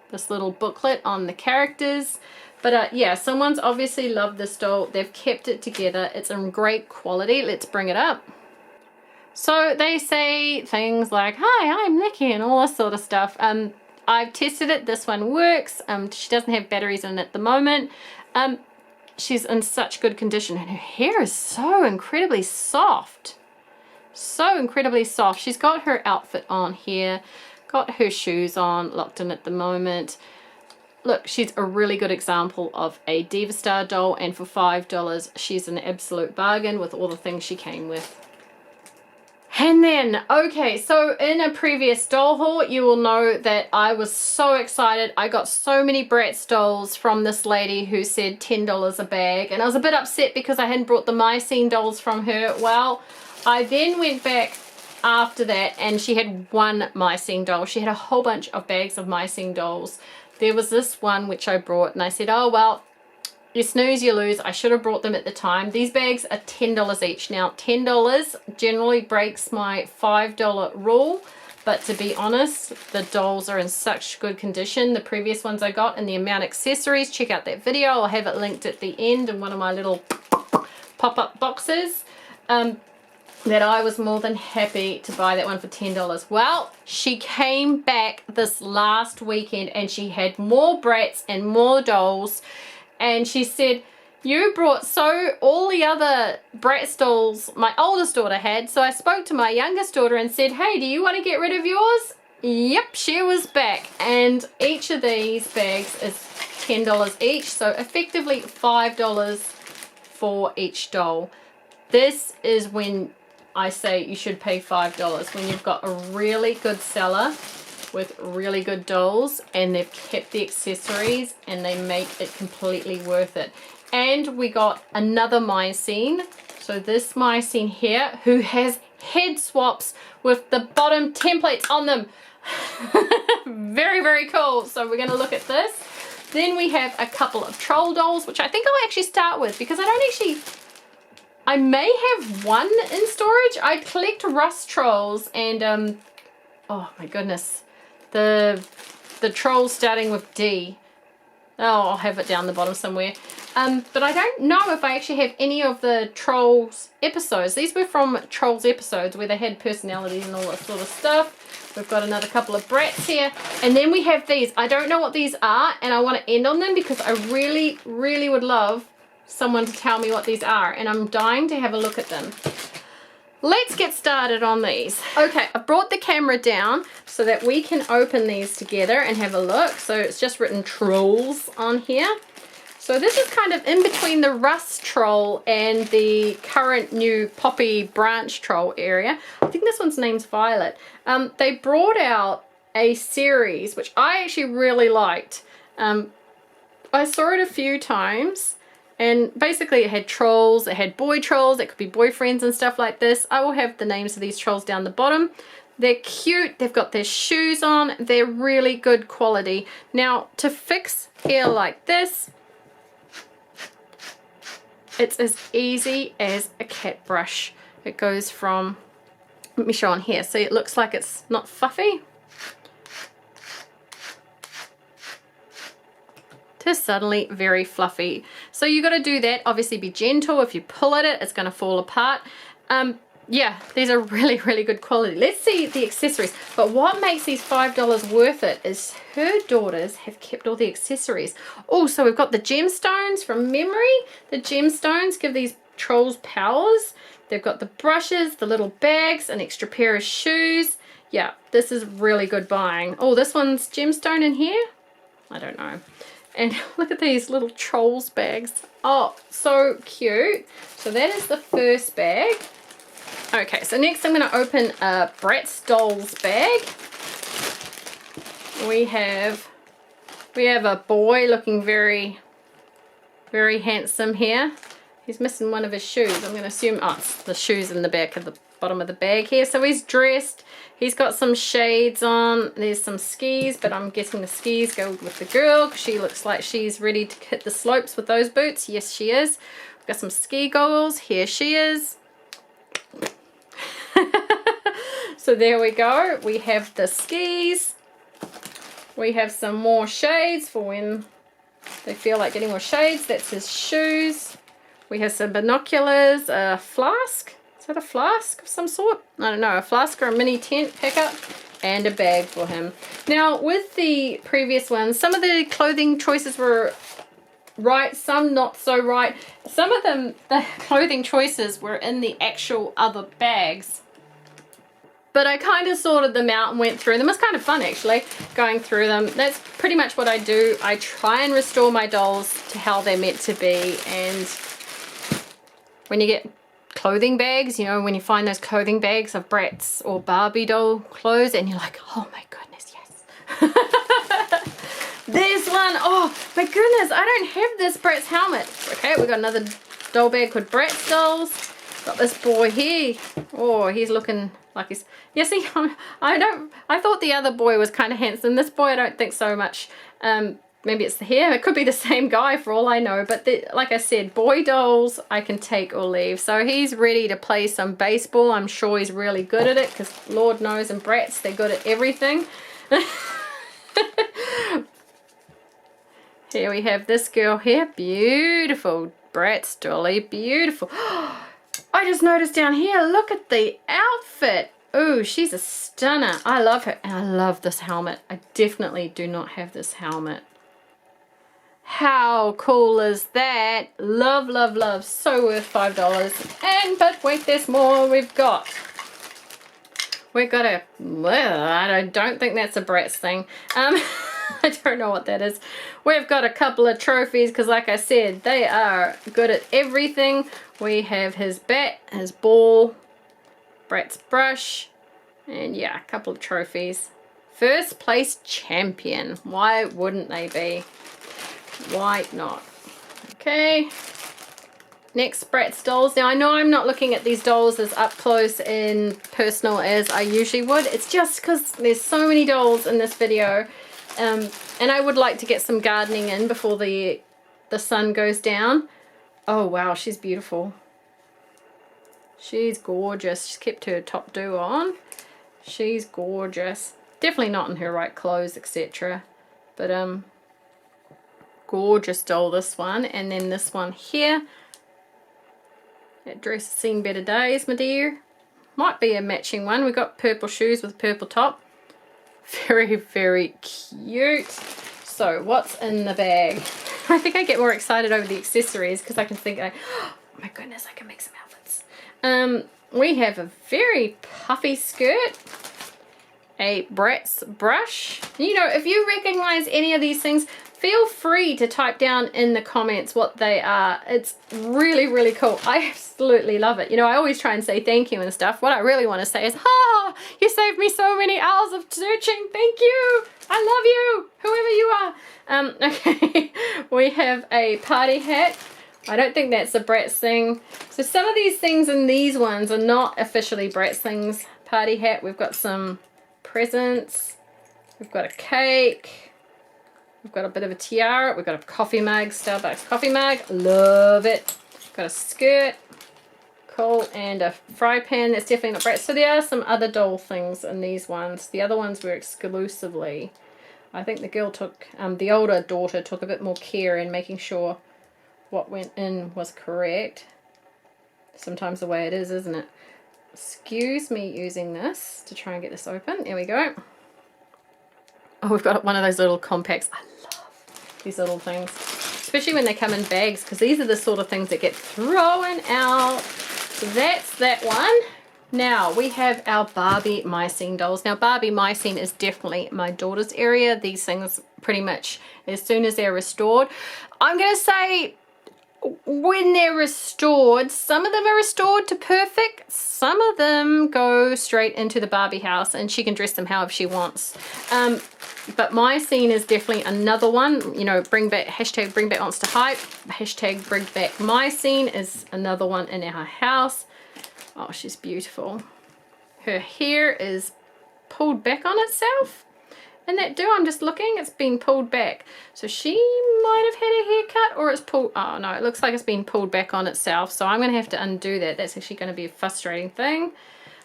this little booklet on the characters. But yeah, someone's obviously loved this doll. They've kept it together. It's in great quality. Let's bring it up. So they say things like, hi, I'm Nikki, and all this sort of stuff. I've tested it. This one works. She doesn't have batteries in it at the moment. She's in such good condition, and her hair is so incredibly soft. So incredibly soft. She's got her outfit on here, got her shoes on, locked in at the moment. Look, she's a really good example of a Diva Star doll, and for $5 she's an absolute bargain with all the things she came with. And then, okay, so in a previous doll haul, you will know that I was so excited. I got so many Bratz dolls from this lady who said $10 a bag, and I was a bit upset because I hadn't brought the My Scene dolls from her. Well, I then went back after that and she had one My Scene doll. She had a whole bunch of bags of My Scene dolls. There was this one which I brought, and I said, oh well, you snooze, you lose. I should have brought them at the time. These bags are $10 each. Now, $10 generally breaks my $5 rule, but to be honest, the dolls are in such good condition. The previous ones I got, and the amount of accessories, check out that video. I'll have it linked at the end in one of my little pop-up boxes. That I was more than happy to buy that one for $10. Well, she came back this last weekend and she had more Bratz and more dolls, and she said, you brought all the other Bratz dolls my oldest daughter had, so I spoke to my youngest daughter and said, hey, do you want to get rid of yours? Yep, she was back, and each of these bags is $10 each, so effectively $5 for each doll. This is when I say you should pay $5, when you've got a really good seller with really good dolls and they've kept the accessories and they make it completely worth it. And we got another My Scene. So this My Scene here, who has head swaps with the bottom templates on them. Very, very cool. So we're going to look at this. Then we have a couple of troll dolls, which I think I'll actually start with because I don't actually I may have one in storage. I collect rust trolls and oh my goodness, the trolls starting with D. Oh, I'll have it down the bottom somewhere. But I don't know if I actually have any of the Trolls episodes. These were from Trolls episodes where they had personalities and all that sort of stuff. We've got another couple of Bratz here. And then we have these. I don't know what these are, and I want to end on them because I really, really would love someone to tell me what these are. And I'm dying to have a look at them. Let's get started on these. Okay, I've brought the camera down so that we can open these together and have a look. So it's just written Trolls on here. So this is kind of in between the Rust Troll and the current new Poppy Branch Troll area. I think this one's name's Violet. They brought out a series which I actually really liked. I saw it a few times. And basically it had trolls, it had boy trolls, it could be boyfriends and stuff like this. I will have the names of these trolls down the bottom. They're cute, they've got their shoes on, they're really good quality. Now to fix hair like this, it's as easy as a cat brush. It goes from, let me show on here, see it looks like it's not fluffy, to suddenly very fluffy. So you got to do that, obviously be gentle. If you pull at it, it's going to fall apart. Yeah, these are really, really good quality. Let's see the accessories. But what makes these $5 worth it is her daughters have kept all the accessories. Oh, so we've got the gemstones from memory. The gemstones give these trolls powers. They've got the brushes, the little bags, an extra pair of shoes. Yeah, this is really good buying. Oh, this one's gemstone in here? I don't know. And look at these little trolls bags. Oh, so cute. So that is the first bag. Okay, so next I'm going to open a Bratz Dolls bag. We have a boy looking very, very handsome here. He's missing one of his shoes. I'm going to assume, oh, it's the shoes in the back of the bottom of the bag here. So he's dressed. He's got some shades on. There's some skis, but I'm guessing the skis go with the girl because she looks like she's ready to hit the slopes with those boots. Yes, she is. We've got some ski goggles. Here she is. So there we go. We have the skis. We have some more shades for when they feel like getting more shades. That's his shoes. We have some binoculars, a flask. Is that a flask of some sort? I don't know, a flask or a mini tent pickup, and a bag for him. Now, with the previous ones, some of the clothing choices were right, some not so right. Some of them, the clothing choices were in the actual other bags. But I kind of sorted them out and went through them. It's kind of fun, actually, going through them. That's pretty much what I do. I try and restore my dolls to how they're meant to be. And when you get clothing bags, you know, when you find those clothing bags of Bratz or Barbie doll clothes and you're like, oh my goodness, yes. This one, oh my goodness, I don't have this Bratz helmet. Okay, we got another doll bag called Bratz Dolls. Got this boy here. Oh, he's looking like he's, you see, I thought the other boy was kind of handsome. This boy I don't think so much. Maybe it's the hair. It could be the same guy for all I know. But like I said, boy dolls I can take or leave. So he's ready to play some baseball. I'm sure he's really good at it because Lord knows in Bratz they're good at everything. Here we have this girl here. Beautiful Bratz dolly. Beautiful. I just noticed down here, look at the outfit. Ooh, she's a stunner. I love her. And I love this helmet. I definitely do not have this helmet. How cool is that? Love, love, love. So worth $5. And, but wait, there's more. We've got a, well, I don't think that's a Bratz thing. I don't know what that is. We've got a couple of trophies because like I said, they are good at everything. We have his bat, his ball, Bratz brush, and yeah, a couple of trophies. First place champion. Why wouldn't they be? Why not? Okay. Next, Bratz dolls. Now, I know I'm not looking at these dolls as up close and personal as I usually would. It's just because there's so many dolls in this video. And I would like to get some gardening in before the sun goes down. Oh, wow, she's beautiful. She's gorgeous. She's kept her top do on. She's gorgeous. Definitely not in her right clothes, etc. But gorgeous doll, this one. And then this one here. That dress has seen better days, my dear. Might be a matching one. We've got purple shoes with purple top. Very, very cute. So what's in the bag? I think I get more excited over the accessories because I can think, oh my goodness, I can make some outfits. We have a very puffy skirt, a Bratz brush. You know, if you recognize any of these things, feel free to type down in the comments what they are. It's really, really cool. I absolutely love it. You know, I always try and say thank you and stuff. What I really want to say is, you saved me so many hours of searching. Thank you. I love you, whoever you are. Okay, we have a party hat. I don't think that's a Bratz thing. So some of these things and these ones are not officially Bratz things. Party hat, we've got some presents. We've got a cake. We've got a bit of a tiara. We've got a coffee mug, Starbucks coffee mug. Love it. Got a skirt. Cool. And a fry pan. That's definitely not Bratz. So there are some other doll things in these ones. The other ones were exclusively. I think the girl took, the older daughter took a bit more care in making sure what went in was correct. Sometimes the way it is, isn't it? Excuse me using this to try and get this open. There we go. Oh, we've got one of those little compacts. I love these little things, especially when they come in bags, because these are the sort of things that get thrown out. So that's that one. Now we have our Barbie My Scene dolls. Now Barbie My Scene is definitely my daughter's area. These things pretty much as soon as they're restored. I'm going to say when they're restored, some of them are restored to perfect. Some of them go straight into the Barbie house and she can dress them however she wants. But My Scene is definitely another one. You know, bring back, hashtag bring back monster hype. Hashtag bring back My Scene is another one in our house. Oh, she's beautiful. Her hair is pulled back on itself. And that do, I'm just looking, it's been pulled back. So she might have had a haircut, or it's pulled, oh no, it looks like it's been pulled back on itself. So I'm going to have to undo that. That's actually going to be a frustrating thing.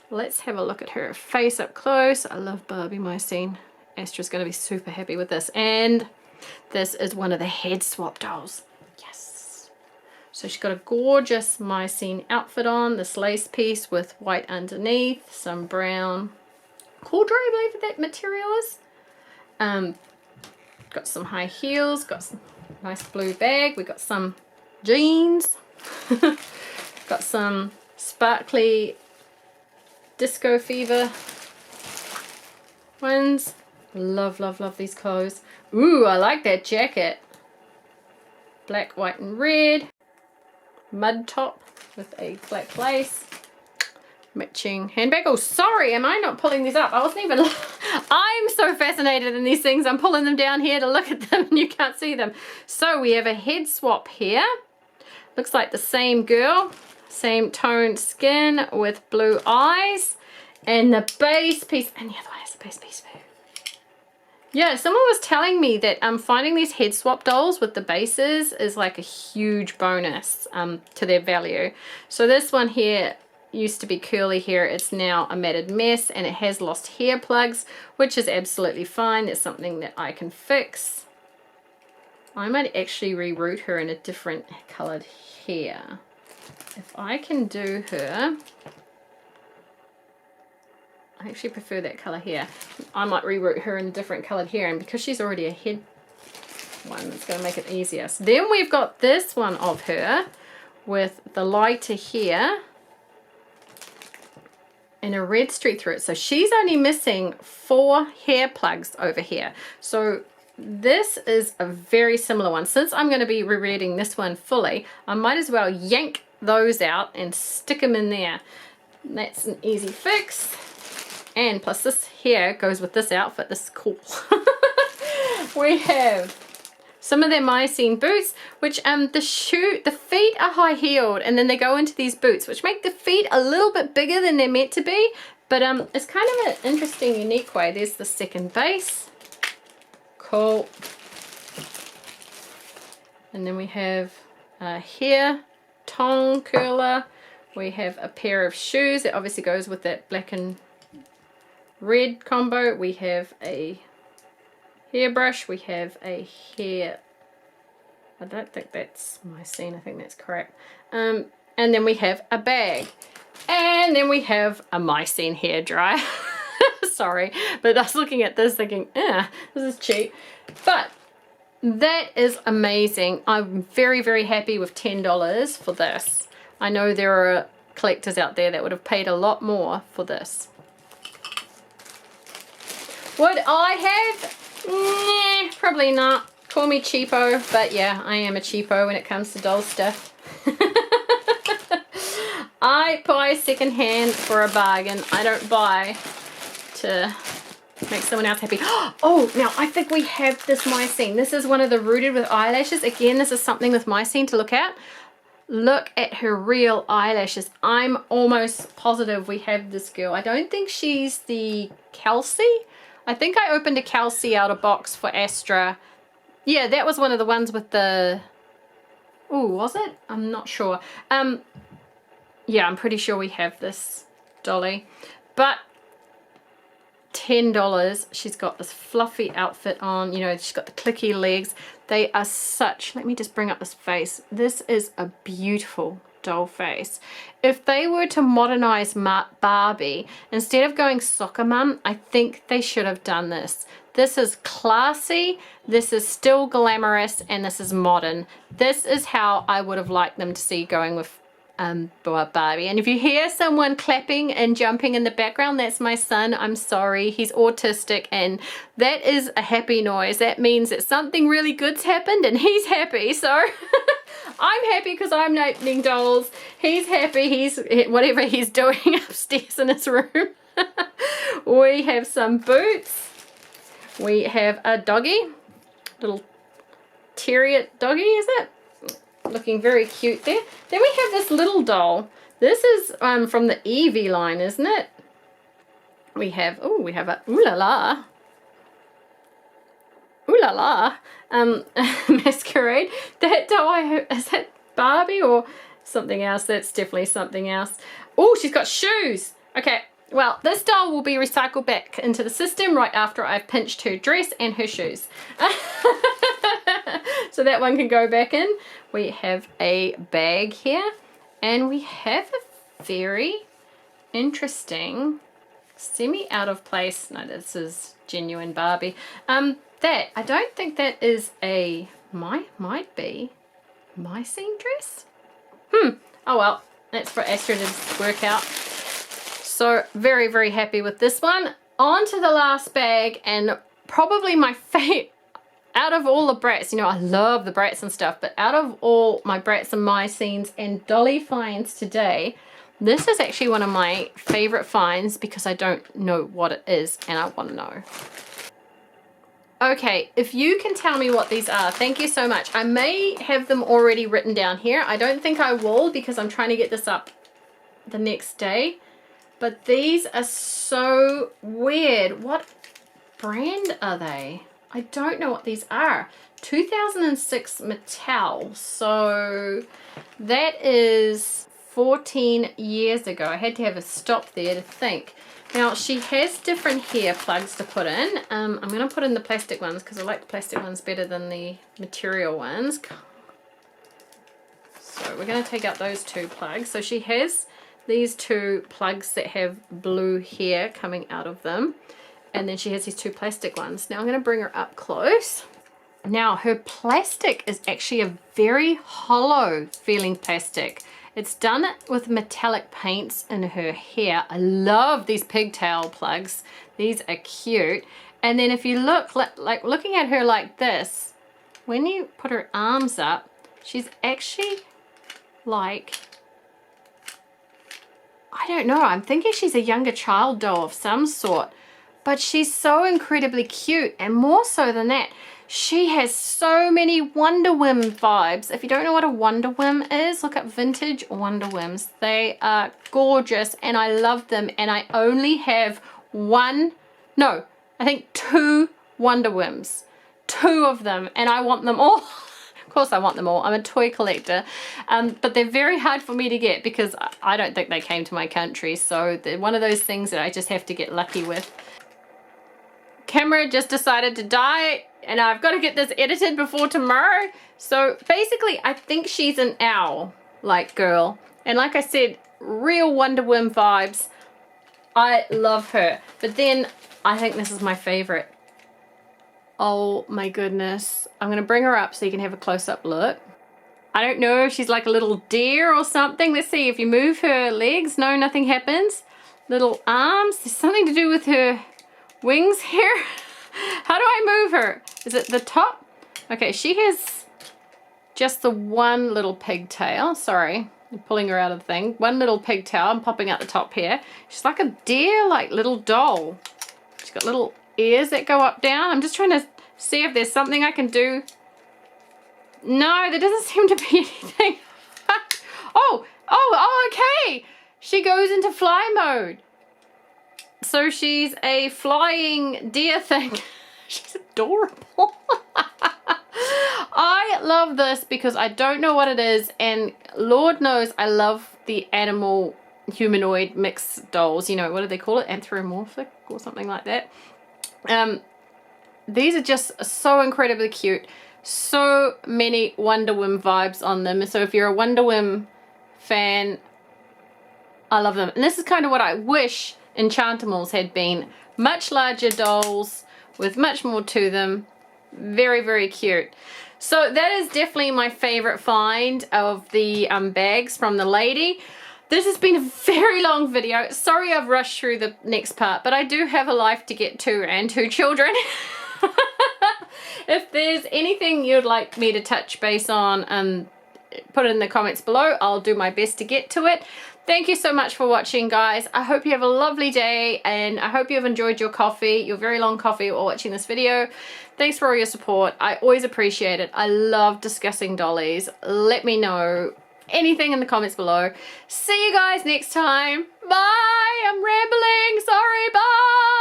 Let's have a look at her face up close. I love Barbie My Scene. Astra's going to be super happy with this. And this is one of the head swap dolls. Yes. So she's got a gorgeous My Scene outfit on. This lace piece with white underneath, some brown corduroy, I believe that material is. Got some high heels, got some nice blue bag, we got some jeans, got some sparkly disco fever ones. Love, love, love these clothes. Ooh, I like that jacket. Black, white and red. Mud top with a black lace. Matching handbag. Oh, sorry, am I not pulling these up? I wasn't even... I'm so fascinated in these things. I'm pulling them down here to look at them and you can't see them. So we have a head swap here. Looks like the same girl. Same toned skin with blue eyes. And the base piece. And the other one has the base piece too. Yeah, someone was telling me that finding these head swap dolls with the bases is like a huge bonus to their value. So this one here used to be curly hair, it's now a matted mess, and it has lost hair plugs, which is absolutely fine. That's something that I can fix. I might actually reroute her in a different colored hair. If I can do her, I actually prefer that color hair. I might reroute her in a different colored hair, and because she's already a head one, it's going to make it easier. So then we've got this one of her with the lighter hair and a red streak through it. So she's only missing 4 hair plugs over here. So this is a very similar one. Since I'm going to be rereading this one fully, I might as well yank those out and stick them in there. And that's an easy fix. And plus this hair goes with this outfit. This is cool. We have some of their My Scene boots, which the feet are high heeled, and then they go into these boots, which make the feet a little bit bigger than they're meant to be. But it's kind of an interesting, unique way. There's the second base. Cool. And then we have a hair tongue curler We have a pair of shoes that obviously goes with that black and red combo. We have a hairbrush. We have a hair, I don't think that's My Scene, I think that's correct. And then we have a bag. And then we have a My Scene hairdryer. Sorry, but I was looking at this thinking, this is cheap. But that is amazing. I'm very, very happy with $10 for this. I know there are collectors out there that would have paid a lot more for this. Would I have? Nah, probably not. Call me cheapo, but yeah, I am a cheapo when it comes to doll stuff. I buy secondhand for a bargain. I don't buy to make someone else happy. Oh, now I think we have this My Scene. This is one of the Rooted with eyelashes. Again, this is something with My Scene to look at. Look at her real eyelashes. I'm almost positive we have this girl. I don't think she's the Kelsey. I think I opened a Kelsey out of box for Astra. Yeah, that was one of the ones with the... Oh, was it? I'm not sure. Yeah, I'm pretty sure we have this dolly. But $10. She's got this fluffy outfit on. You know, she's got the clicky legs. They are such... Let me just bring up this face. This is a beautiful doll face. If they were to modernize Barbie, instead of going soccer mum, I think they should have done this. This is classy, this is still glamorous, and this is modern. This is how I would have liked them to see going with Barbie. And if you hear someone clapping and jumping in the background, that's my son. I'm sorry, he's autistic, and that is a happy noise. That means that something really good's happened and he's happy. So I'm happy because I'm opening dolls. He's happy, he's whatever he's doing upstairs in his room. We have some boots. We have a doggy, little terrier doggy, is it? Looking very cute there. Then we have this little doll. This is from the Evie line, isn't it? We have, oh, we have a ooh la la. Ooh la la. Masquerade. That doll, is that Barbie or something else? That's definitely something else. Oh, she's got shoes. Okay. Well, this doll will be recycled back into the system right after I've pinched her dress and her shoes. So that one can go back in. We have a bag here, and we have a very interesting semi out of place. No, this is genuine Barbie. That, I don't think that is a, might be My Scene dress. Oh well, that's for Astra to work out. So very, very happy with this one. On to the last bag, and probably my favorite, out of all the Bratz, you know, I love the Bratz and stuff, but out of all my Bratz and My Scenes and dolly finds today, this is actually one of my favorite finds because I don't know what it is and I want to know. Okay, if you can tell me what these are, thank you so much. I may have them already written down here. I don't think I will because I'm trying to get this up the next day. But these are so weird. What brand are they? I don't know what these are. 2006 Mattel. So that is 14 years ago. I had to have a stop there to think. Now she has different hair plugs to put in. I'm going to put in the plastic ones because I like the plastic ones better than the material ones. So we're going to take out those two plugs. So she has these two plugs that have blue hair coming out of them, and then she has these two plastic ones. Now I'm going to bring her up close. Now her plastic is actually a very hollow feeling plastic. It's done with metallic paints in her hair. I love these pigtail plugs. These are cute. And then if you look, like looking at her like this, when you put her arms up, she's actually like, I don't know, I'm thinking she's a younger child doll of some sort, but she's so incredibly cute. And more so than that, she has so many Wonder Woman vibes. If you don't know what a Wonder Woman is, look up vintage Wonder Womans. They are gorgeous and I love them, and I only have two Wonder Womans. Two of them, and I want them all. Of course I want them all. I'm a toy collector. But they're very hard for me to get because I don't think they came to my country. So they're one of those things that I just have to get lucky with. Camera just decided to die and I've got to get this edited before tomorrow. So basically I think she's an owl like girl. And like I said, real Wonder Woman vibes. I love her. But then I think this is my favorite. Oh my goodness. I'm going to bring her up so you can have a close-up look. I don't know if she's like a little deer or something. Let's see if you move her legs. No, nothing happens. Little arms. There's something to do with her wings here. How do I move her? Is it the top? Okay, she has just the one little pigtail. Sorry, I'm pulling her out of the thing. One little pigtail. I'm popping out the top here. She's like a deer, like little doll. She's got little ears that go up down. I'm just trying to see if there's something I can do. No, there doesn't seem to be anything. Oh, okay. She goes into fly mode. So she's a flying deer thing. She's adorable. I love this because I don't know what it is, and Lord knows I love the animal humanoid mixed dolls. You know, what do they call it? Anthropomorphic or something like that. These are just so incredibly cute. So many Wonder Woman vibes on them. So if you're a Wonder Woman fan, I love them. And this is kind of what I wish Enchantimals had been. Much larger dolls with much more to them. Very, very cute. So that is definitely my favorite find of the bags from the lady. This has been a very long video. Sorry I've rushed through the next part, but I do have a life to get to and 2 children. If there's anything you'd like me to touch base on, put it in the comments below. I'll do my best to get to it. Thank you so much for watching, guys. I hope you have a lovely day, and I hope you've enjoyed your coffee, your very long coffee, while watching this video. Thanks for all your support. I always appreciate it. I love discussing dollies. Let me know anything in the comments below. See you guys next time. Bye. I'm rambling. Sorry. Bye.